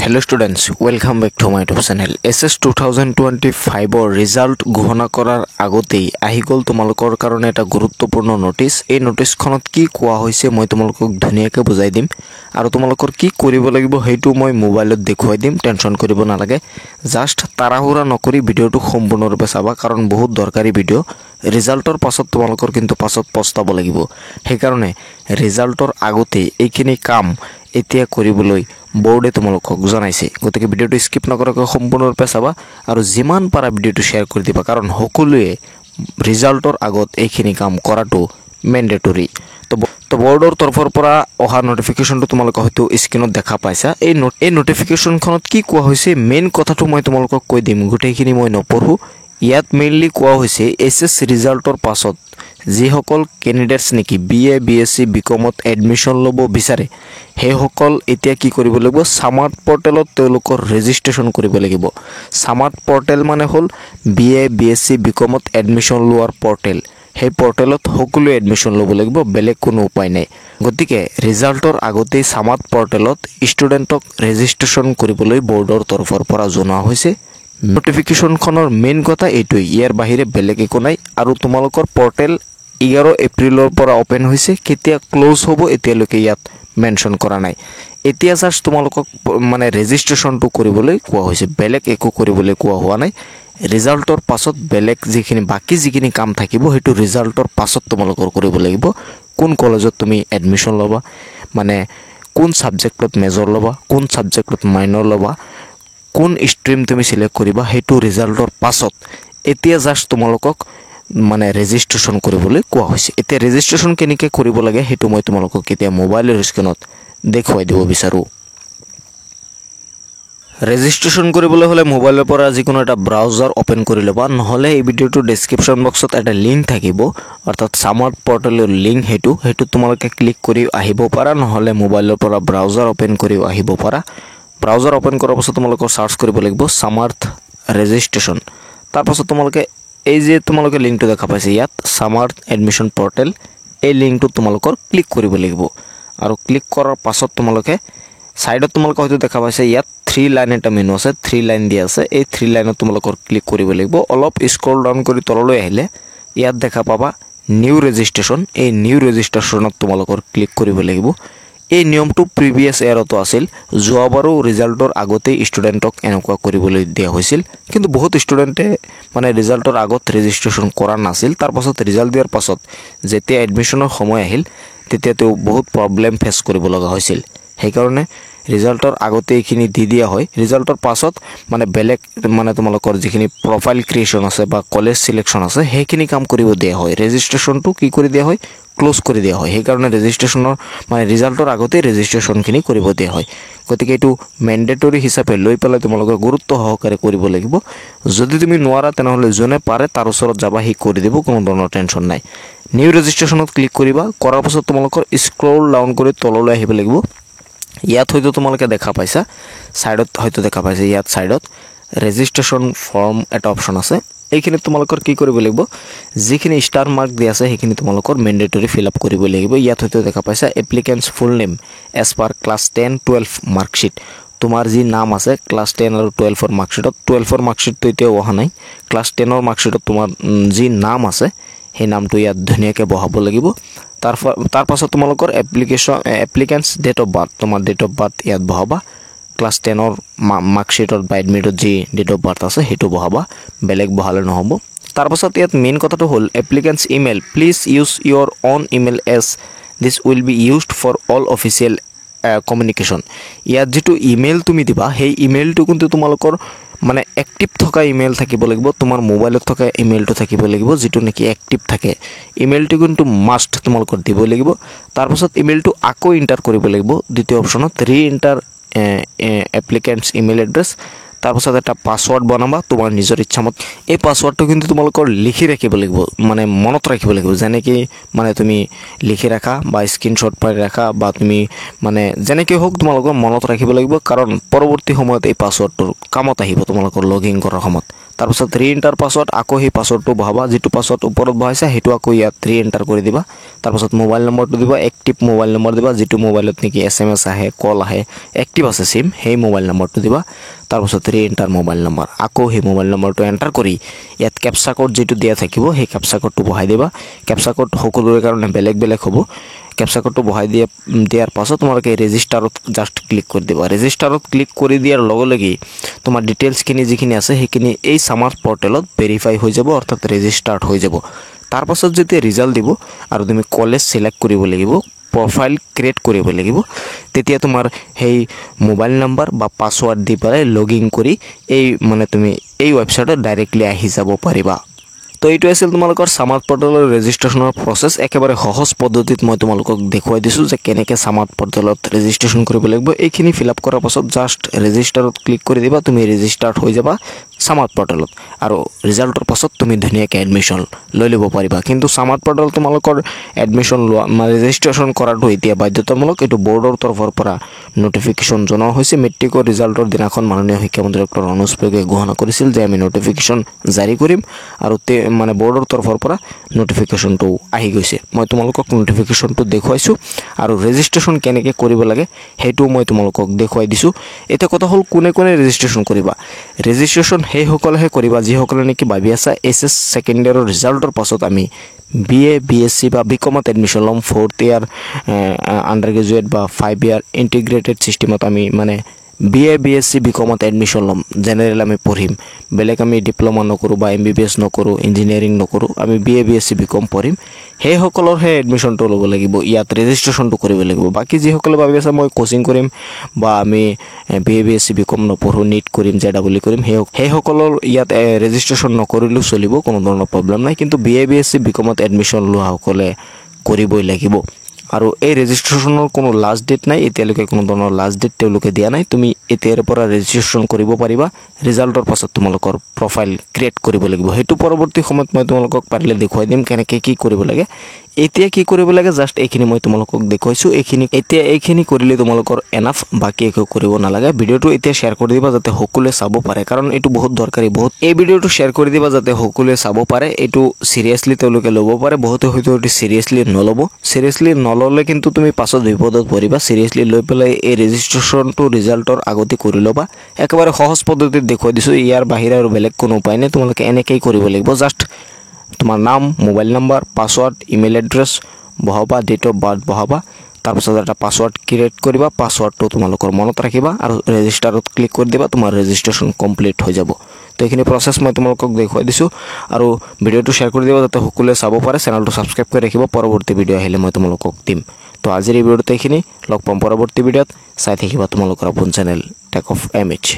Hello students, welcome back to my YouTube channel. SS 2025 or result ঘোষণা কৰাৰ আগতেই আহি গল তোমালোকৰ কাৰণে এটা গুৰুত্বপূৰ্ণ নোটিছ। এই নোটিছখনত কি কোৱা হৈছে মই তোমালোকক ধুনীয়াকৈ বুজাই দিম আৰু তোমালোকৰ কি কৰিব লাগিব হেতু মই মোবাইলত দেখুৱাই দিম। টেনচন কৰিব নালাগে, জাস্ট তাৰাহুৰা নকৰি ভিডিওটো সম্পূৰ্ণৰূপে চাবা কাৰণ বহুত দৰকাৰী ভিডিও। ৰিজাল্টৰ পাছত তোমালোকৰ কিন্তু পাছত পস্তাব লাগিব, সেইকাৰণে ৰিজাল্টৰ আগতেই এইখিনি কাম এতিয়া কৰিবলৈ বোৰ্ডে তোমালোকক জনাইছে। গতিকে ভিডিওটো স্কিপ নকৰাকৈ সম্পূৰ্ণৰূপে চাবা আৰু যিমান পাৰা ভিডিওটো শ্বেয়াৰ কৰি দিবা কাৰণ সকলোৱে ৰিজাল্টৰ আগত এইখিনি কাম কৰাটো মেণ্ডেটৰী। তো বোৰ্ডৰ তৰফৰ পৰা অহা নোটিফিকেশ্যনটো তোমালোকে হয়তো স্ক্ৰীনত দেখা পাইছা। এই নোটিফিকেশ্যনখনত কি কোৱা হৈছে মেইন কথাটো মই তোমালোকক কৈ দিম, গোটেইখিনি মই নপঢ়োঁ। ইয়াত মেইনলি কোৱা হৈছে SS ৰিজাল্টৰ পাছত যিসকল কেণ্ডিডেটছ নেকি BA BSc BComত এডমিশ্যন ল'ব বিচাৰে সেইসকল এতিয়া কি কৰিব লাগিব, সামাৰ্ট পৰ্টেলত তেওঁলোকৰ ৰেজিষ্ট্ৰেশ্যন কৰিব লাগিব। সামাৰ্ট পৰ্টেল মানে হ'ল BA BSc BComত এডমিশ্যন লোৱাৰ পৰ্টেল। সেই পৰ্টেলত সকলোৱে এডমিশ্যন ল'ব লাগিব, বেলেগ কোনো উপায় নাই। গতিকে ৰিজাল্টৰ আগতেই সামাৰ্ট পৰ্টেলত ষ্টুডেণ্টক ৰেজিষ্ট্ৰেশ্যন কৰিবলৈ বোৰ্ডৰ তৰফৰ পৰা জনোৱা হৈছে। নোটিফিকেশ্যনখনৰ মেইন কথা এইটোৱে, ইয়াৰ বাহিৰে বেলেগ একো নাই। আৰু তোমালোকৰ পৰ্টেল 11 এপ্ৰিলৰ পৰা ওপেন হৈছে, কেতিয়া ক্লোজ হ'ব এতিয়ালৈকে ইয়াত মেনশ্যন কৰা নাই। এতিয়া জাষ্ট তোমালোকক মানে ৰেজিষ্ট্ৰেশ্যনটো কৰিবলৈ কোৱা হৈছে, বেলেগ একো কৰিবলৈ কোৱা হোৱা নাই। ৰিজাল্টৰ পাছত বেলেগ বাকী যিখিনি কাম থাকিব সেইটো ৰিজাল্টৰ পাছত তোমালোকৰ কৰিব লাগিব। কোন কলেজত তুমি এডমিশ্যন ল'বা, মানে কোন ছাবজেক্টত মেজৰ ল'বা, কোন ছাবজেক্টত মাইনৰ ল'বা, কোন ষ্ট্ৰীম তুমি চিলেক্ট কৰিবা সেইটো ৰিজাল্টৰ পাছত। এতিয়া জাষ্ট তোমালোকক মানে ৰেজিষ্ট্ৰেশ্যন কৰিবলৈ কোৱা হৈছে। এতিয়া ৰেজিষ্ট্ৰেশ্যন কেনেকৈ কৰিব লাগে সেইটো মই তোমালোকক এতিয়া মোবাইলৰ স্ক্ৰীনত দেখুৱাই দিব বিচাৰোঁ। ৰেজিষ্ট্ৰেশ্যন কৰিবলৈ হ'লে মোবাইলৰ পৰা যিকোনো এটা ব্ৰাউজাৰ অ'পেন কৰি ল'বা, নহ'লে এই ভিডিঅ'টোৰ ডেছক্ৰিপশ্যন বক্সত এটা লিংক থাকিব, অৰ্থাৎ সামাৰ্ট পৰ্টেলৰ লিংক। সেইটো তোমালোকে ক্লিক কৰি আহিব পাৰা, নহ'লে মোবাইলৰ পৰা ব্ৰাউজাৰ অ'পেন কৰিও আহিব পাৰা। ব্ৰাউজাৰ অ'পেন কৰাৰ পাছত তোমালোকৰ চাৰ্চ কৰিব লাগিব সামাৰ্ট ৰেজিষ্ট্ৰেশ্যন। তাৰপাছত তোমালোকে এই যে তোমালোকে লিংকটো দেখা পাইছে ইয়াত সামাৰ্ট এডমিশ্যন পৰ্টেল, এই লিংকটো তোমালোকৰ ক্লিক কৰিব লাগিব। আৰু ক্লিক কৰাৰ পাছত তোমালোকে ছাইডত তোমালোকে হয়তো দেখা পাইছে ইয়াত 3 লাইন এটা মেনু আছে, 3 লাইন দিয়া আছে। এই 3 লাইনত তোমালোকৰ ক্লিক কৰিব লাগিব। অলপ স্ক্ৰল ডাউন কৰি তললৈ আহিলে ইয়াত দেখা পাবা নিউ ৰেজিষ্ট্ৰেশ্যন। এই নিউ ৰেজিষ্ট্ৰেশ্যনত তোমালোকৰ ক্লিক কৰিব লাগিব। এই নিয়মটো প্ৰিভিয়াছ ইয়াৰতো আছিল, যোৱাবাৰো ৰিজাল্টৰ আগতেই ষ্টুডেণ্টক এনেকুৱা কৰিবলৈ দিয়া হৈছিল, কিন্তু বহুত ষ্টুডেণ্টে মানে ৰিজাল্টৰ আগত ৰেজিষ্ট্ৰেশ্যন কৰা নাছিল। তাৰপাছত ৰিজাল্ট দিয়াৰ পাছত যেতিয়া এডমিশ্যনৰ সময় আহিল তেতিয়া তেওঁ বহুত প্ৰব্লেম ফেচ কৰিব লগা হৈছিল। সেইকাৰণে ৰিজাল্টৰ আগতে এইখিনি দি দিয়া হয়। ৰিজাল্টৰ পাছত মানে বেলেগ মানে তোমালোকৰ যিখিনি প্ৰফাইল ক্ৰিয়েশ্যন আছে বা কলেজ চিলেকশ্যন আছে সেইখিনি কাম কৰিব দিয়া হয়। ৰেজিষ্ট্ৰেশ্যনটো কি কৰি দিয়া হয়, ক্লোজ কৰি দিয়া হয়। সেইকাৰণে ৰেজিষ্ট্ৰেশ্যনৰ মানে ৰিজাল্টৰ আগতেই ৰেজিষ্ট্ৰেশ্যনখিনি কৰিব দিয়া হয়। গতিকে এইটো মেণ্ডেটৰী হিচাপে লৈ পেলাই তোমালোকে গুৰুত্ব সহকাৰে কৰিব লাগিব। যদি তুমি নোৱাৰা তেনেহ'লে যোনে পাৰে তাৰ ওচৰত যাবা, সি কৰি দিব, কোনো ধৰণৰ টেনশ্যন নাই। নিউ ৰেজিষ্ট্ৰেশ্যনত ক্লিক কৰিবা, কৰাৰ পাছত তোমালোকৰ স্ক্ৰল ডাউন কৰি তললৈ আহিব লাগিব। ইয়াত হয়তো তোমালোকে দেখা পাইছা, ছাইডত হয়তো দেখা পাইছা, ইয়াত ছাইডত ৰেজিষ্ট্ৰেশ্যন ফৰ্ম এটা অপশ্যন আছে। এইখিনিত তোমালোকৰ কি কৰিব লাগিব, যিখিনি ষ্টাৰ মাৰ্ক দিয়া আছে সেইখিনি তোমালোকৰ মেণ্ডেটৰী ফিল আপ কৰিব লাগিব। ইয়াত হয়তো দেখা পাইছা applicant's full name as per class 10-12 marksheet. তোমাৰ যি নাম আছে ক্লাছ 10 আৰু 12ৰ মাৰ্কশ্বিটত, 12ৰ মাৰ্কশ্বিটটো এতিয়াও অহা নাই, ক্লাছ 10ৰ মাৰ্কশ্বিটত তোমাৰ যি নাম আছে সেই নামটো ইয়াত ধুনীয়াকৈ বহাব লাগিব। তাৰ পাছত তোমালোকৰ এপ্লিকেণ্টছ ডেট অফ বাৰ্থ, তোমাৰ ডেট অফ বাৰ্থ ইয়াত বহাবা। ক্লাছ 10ৰ মাৰ্কশ্বিটত বা এডমিটত যি ডেট অফ বাৰ্থ আছে সেইটো বহাবা, বেলেগ বহালে নহ'ব। তাৰপাছত ইয়াত মেইন কথাটো হ'ল applicant's email, please use your own email as this will be used for all official communication. ইয়াত যিটো ইমেইল তুমি দিবা সেই ইমেইলটো কিন্তু তোমালোকৰ মানে এক্টিভ থকা ইমেইল থাকিব লাগিব, তোমাৰ মোবাইলত থকা ইমেইলটো থাকিব লাগিব, যিটো নেকি এক্টিভ থাকে। ইমেইলটো কিন্তু মাষ্ট তোমালোকৰ দিব লাগিব। তাৰপাছত ইমেইলটো আকৌ ইণ্টাৰ কৰিব লাগিব দ্বিতীয় অপশ্যনত, ৰি ইণ্টাৰ এপ্লিকেণ্টছ ইমেইল এড্ৰেছ। তাৰপাছত এটা পাছৱৰ্ড বনাবা তোমাৰ নিজৰ ইচ্ছামতে এই পাছৱৰ্ডটো কিন্তু তোমালোকৰ লিখি ৰাখিব লাগিব মানে মনত ৰাখিব লাগিব যেনেকৈ মানে তুমি লিখি ৰাখা বা স্ক্ৰীনশ্বট পাই ৰাখা বা তুমি মানে যেনেকৈ হোক তোমালোকৰ মনত ৰাখিব লাগিব কাৰণ পৰৱৰ্তী সময়ত এই পাছৱৰ্ডটো কামত আহিব তোমালোকৰ লগইন কৰাৰ সময়ত তাৰপাছত ৰিএণ্টাৰ পাছৱৰ্ড আকৌ সেই পাছৱৰ্ডটো বহাবা যিটো পাছৱৰ্ড ওপৰত বহাইছা সেইটো আকৌ ইয়াত ৰিএণ্টাৰ কৰি দিবা তাৰপাছত মোবাইল নম্বৰটো দিবা এক্টিভ মোবাইল নম্বৰ দিবা যিটো মোবাইলত নেকি SMS আহে কল আহে এক্টিভ আছে সিম সেই মোবাইল নম্বৰটো দিবা তাৰপাছত ৰিএণ্টাৰ মোবাইল নম্বৰ আকৌ সেই মোবাইল নম্বৰটো এণ্টাৰ কৰি ইয়াত কেপচা কোড যেটো দিয়া থাকিব সেই কেপচা কোডটো বহাই দিবা কেপচা কোড সকলোৰে কাৰণে বেলেগ বেলেগ হ'ব কেপচা কোডটো বহাই দিয়াৰ পাছত তোমালোকে ৰেজিষ্টাৰত জাষ্ট ক্লিক কৰি দিবা ৰেজিষ্টাৰত ক্লিক কৰি দিয়াৰ লগে লগে তোমাৰ ডিটেইলছখিনি যিখিনি আছে সেইখিনি এই সামাৰ্ট পৰ্টেলত ভেৰিফাই হৈ যাব অৰ্থাৎ ৰেজিষ্টাৰ্ড হৈ যাব তাৰ পাছত যেতিয়া ৰিজাল্ট দিব আৰু তুমি কলেজ সিলেক্ট কৰিব লাগিব প্ৰফাইল ক্ৰিয়েট কৰিব লাগিব তেতিয়া তোমাৰ সেই মোবাইল নম্বৰ বা পাছৱৰ্ড দি পেলাই লগইন কৰি এই মানে তুমি এই ৱেবছাইটত ডাইৰেক্টলি আহি যাব পাৰিবা তো এইটো আছিল তোমালোকৰ সামাৰ্ট পৰ্টেলৰ ৰেজিষ্ট্ৰেশ্যনৰ প্ৰসেছ একেবাৰে সহজ পদ্ধতিত মই তোমালোকক দেখুৱাই দিছোঁ যে কেনেকৈ সামাৰ্ট পৰ্টেলত ৰেজিষ্ট্ৰেশ্যন কৰিব লাগিব এইখিনি ফিল আপ কৰাৰ পাছত জাষ্ট ৰেজিষ্টাৰত ক্লিক কৰি দিবা তুমি ৰেজিষ্টাৰ্ড হৈ যাবা সামাৰ্ট পৰ্টেলত আৰু ৰিজাল্টৰ পাছত তুমি ধুনীয়াকৈ এডমিশ্যন লৈ ল'ব পাৰিবা কিন্তু সামাৰ্ট পৰ্টেল তোমালোকৰ এডমিশ্যন লোৱা মানে ৰেজিষ্ট্ৰেশ্যন কৰাটো এতিয়া বাধ্যতামূলক এইটো বৰ্ডৰ তৰফৰ পৰা নটিফিকেশ্যন জনোৱা হৈছে মেট্ৰিকৰ ৰিজাল্টৰ দিনাখন মাননীয় শিক্ষামন্ত্ৰী ডক্টৰ অনুজ পেগুৱে ঘোষণা কৰিছিল যে আমি নটিফিকেশ্যন জাৰি কৰিম আৰু মানে বৰ্ডৰ তৰফৰ পৰা নটিফিকেশ্যনটো আহি গৈছে মই তোমালোকক নটিফিকেশ্যনটো দেখুৱাইছোঁ আৰু ৰেজিষ্ট্ৰেশ্যন কেনেকৈ কৰিব লাগে সেইটোও মই তোমালোকক দেখুৱাই দিছোঁ এতিয়া কথা হ'ল কোনে কোনে ৰেজিষ্ট্ৰেশ্যন কৰিবা ৰেজিষ্ট্ৰেশ্যন সেইসকলেহে কৰিবা যিসকলে নেকি ভাবি আছা HS ছেকেণ্ড ইয়াৰৰ ৰিজাল্টৰ পাছত আমি BA BSc বা BComত এডমিশ্যন ল'ম 4th ইয়াৰ আণ্ডাৰ গ্ৰেজুৱেট বা 5 ইয়াৰ ইণ্টিগ্ৰেটেড ছিষ্টেমত আমি মানে BA BSc BComত এডমিশ্যন ল'ম জেনেৰেল আমি পঢ়িম বেলেগ আমি ডিপ্ল'মা নকৰোঁ বা MBBS নকৰোঁ ইঞ্জিনিয়াৰিং নকৰোঁ আমি BA BSc BCom পঢ়িম সেইসকলৰহে এডমিশ্যনটো ল'ব লাগিব ইয়াত ৰেজিষ্ট্ৰেশ্যনটো কৰিব লাগিব বাকী যিসকলে ভাবি আছে মই কোচিং কৰিম বা আমি BA BSc BCom নপঢ়োঁ নীট কৰিম JEE কৰিম সেইসকলৰ ইয়াত ৰেজিষ্ট্ৰেশ্যন নকৰিলেও চলিব কোনো ধৰণৰ প্ৰব্লেম নাই কিন্তু BA BSc BComত এডমিশ্যন লোৱাসকলে কৰিবই লাগিব আৰু এই ৰেজিষ্ট্ৰেশ্যনৰ কোনো লাষ্ট ডেট নাই এতিয়ালৈকে কোনো ধৰণৰ লাষ্ট ডেট তেওঁলোকে দিয়া নাই তুমি এতিয়াৰ পৰা ৰেজিষ্ট্ৰেশ্যন কৰিব পাৰিবা ৰিজাল্টৰ পাছত তোমালোকৰ প্ৰফাইল ক্ৰিয়েট কৰিব লাগিব সেইটো পৰৱৰ্তী সময়ত মই তোমালোকক পাৰিলে দেখুৱাই দিম কেনেকৈ কি কৰিব লাগে এতিয়া কি কৰিব লাগে জাষ্ট এইখিনি মই তোমালোকক দেখুৱাইছোঁ এইখিনি কৰিলে তোমালোকৰ এনাফ বাকি একো কৰিব নালাগে ভিডিঅ'টো এতিয়া শ্বেয়াৰ কৰি দিবা যাতে সকলোৱে চাব পাৰে কাৰণ এইটো বহুত দৰকাৰী বহুত এই ভিডিঅ'টো শ্বেয়াৰ কৰি দিবা যাতে সকলোৱে চাব পাৰে এইটো সিৰিয়াসলি তেওঁলোকে ল'ব পাৰে বহুতে হয়তো এইটো সিৰিয়াসলি নল'ব সিৰিয়াসলি নল'লে কিন্তু তুমি পাছত বিপদত পৰিবা সিৰিয়াসলি লৈ পেলাই এই ৰেজিষ্ট্ৰেশ্যনটো ৰিজাল্টৰ আগতে কৰি ল'বা একেবাৰে সহজ পদ্ধতিত দেখুৱাই দিছোঁ ইয়াৰ বাহিৰে আৰু বেলেগ কোনো উপায় নাই তোমালোকে এনেকৈ কৰিব লাগিব জাষ্ট তোমাৰ নাম mobile number password email address বহাবা ডেট অফ বাৰ্থ বহাবা তাৰপাছত এটা পাছৱৰ্ড ক্ৰিয়েট কৰিবা পাছৱৰ্ডটো তোমালোকৰ মনত ৰাখিবা আৰু ৰেজিষ্টাৰত ক্লিক কৰি দিবা তোমাৰ ৰেজিষ্ট্ৰেশ্যন কমপ্লিট হৈ যাব তো এইখিনি প্ৰচেছ মই তোমালোকক দেখুৱাই দিছোঁ আৰু ভিডিঅ'টো শ্বেয়াৰ কৰি দিবা যাতে সকলোৱে চাব পাৰে চেনেলটো ছাবস্ক্ৰাইব কৰি ৰাখিব পৰৱৰ্তী ভিডিঅ' আহিলে মই তোমালোকক দিম তো আজিৰ এই ভিডিঅ'টো এইখিনি লগ পাম পৰৱৰ্তী ভিডিঅ'ত চাই থাকিবা তোমালোকৰ আপোন চেনেল টেক অফ MH